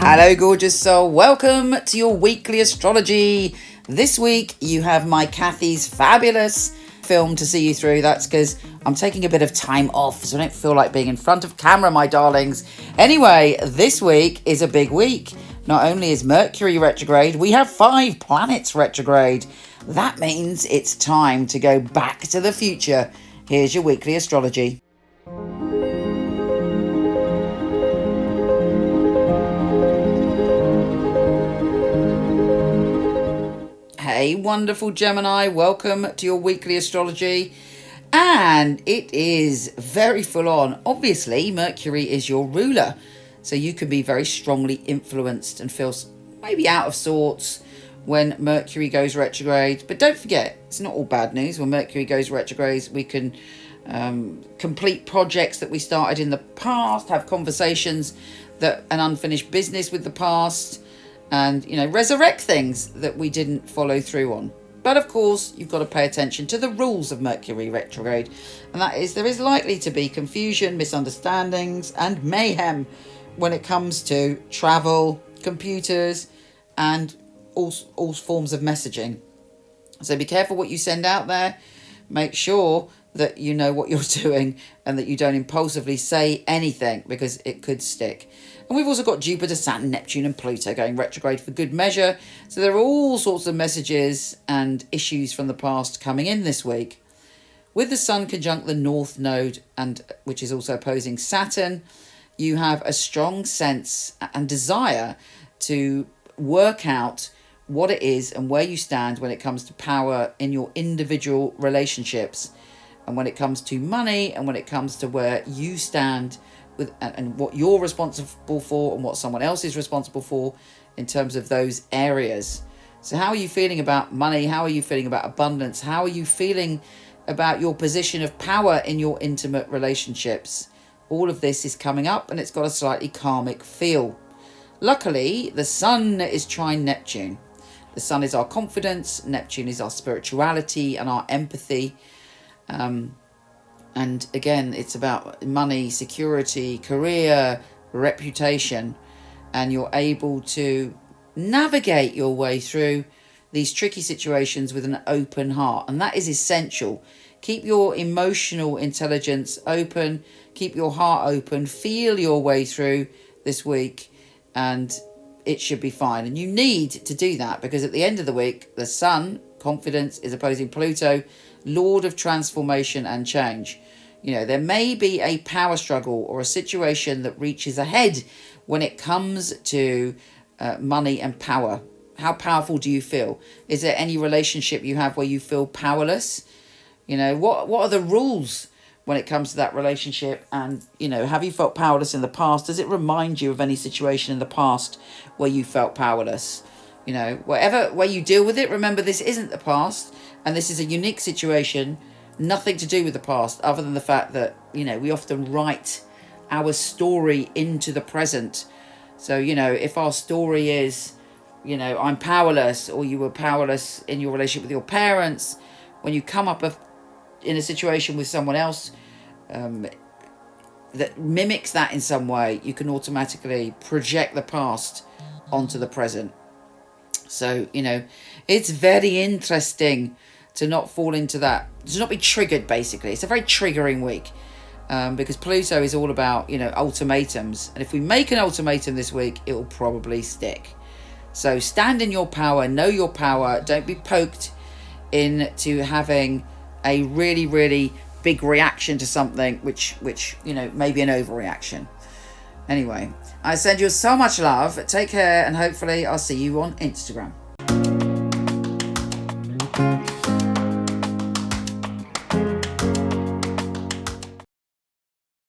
Hello, gorgeous soul. Welcome to your weekly astrology. This week, you have my Kathy's fabulous film to see you through. That's because I'm taking a bit of time off, so I don't feel like being in front of camera, my darlings. Anyway, this week is a big week. Not only is Mercury retrograde, we have 5 planets retrograde. That means it's time to go back to the future. Here's your weekly astrology. Hey, wonderful Gemini, welcome to your weekly astrology. And it is very full on. Obviously, Mercury is your ruler, so you can be very strongly influenced and feel maybe out of sorts when Mercury goes retrograde. But don't forget, it's not all bad news. When Mercury goes retrograde, we can complete projects that we started in the past, have conversations that an unfinished business with the past, and, resurrect things that we didn't follow through on. But of course, you've got to pay attention to the rules of Mercury retrograde. And that is, there is likely to be confusion, misunderstandings, and mayhem when it comes to travel, computers, and all forms of messaging. So be careful what you send out there. Make sure that you know what you're doing and that you don't impulsively say anything, because it could stick. And we've also got Jupiter, Saturn, Neptune and Pluto going retrograde for good measure. So there are all sorts of messages and issues from the past coming in this week. With the Sun conjunct the North Node, and which is also opposing Saturn, you have a strong sense and desire to work out what it is and where you stand when it comes to power in your individual relationships, and when it comes to money, and when it comes to where you stand with and what you're responsible for and what someone else is responsible for in terms of those areas. So how are you feeling about money? How are you feeling about abundance? How are you feeling about your position of power in your intimate relationships? All of this is coming up, and it's got a slightly karmic feel. Luckily, the Sun is trine Neptune. The Sun is our confidence, Neptune is our spirituality and our empathy. And again, it's about money, security, career, reputation, and you're able to navigate your way through these tricky situations with an open heart. And that is essential. Keep your emotional intelligence open, keep your heart open, feel your way through this week, and it should be fine. And you need to do that, because at the end of the week, the Sun, confidence, is opposing Pluto, Lord of transformation and change. There may be a power struggle or a situation that reaches ahead when it comes to money and power. How powerful do you feel? Is there any relationship you have where you feel powerless? What are the rules when it comes to that relationship? And, have you felt powerless in the past? Does it remind you of any situation in the past where you felt powerless? Whatever way you deal with it, remember, this isn't the past, and this is a unique situation. Nothing to do with the past, other than the fact that, we often write our story into the present. So, if our story is, I'm powerless, or you were powerless in your relationship with your parents, when you come up in a situation with someone else that mimics that in some way, you can automatically project the past onto the present. So, it's very interesting to not fall into that, to not be triggered, basically. It's a very triggering week because Pluto is all about, ultimatums. And if we make an ultimatum this week, it will probably stick. So stand in your power, know your power. Don't be poked into having a really, really big reaction to something, which may be an overreaction. Anyway, I send you so much love. Take care, and hopefully I'll see you on Instagram.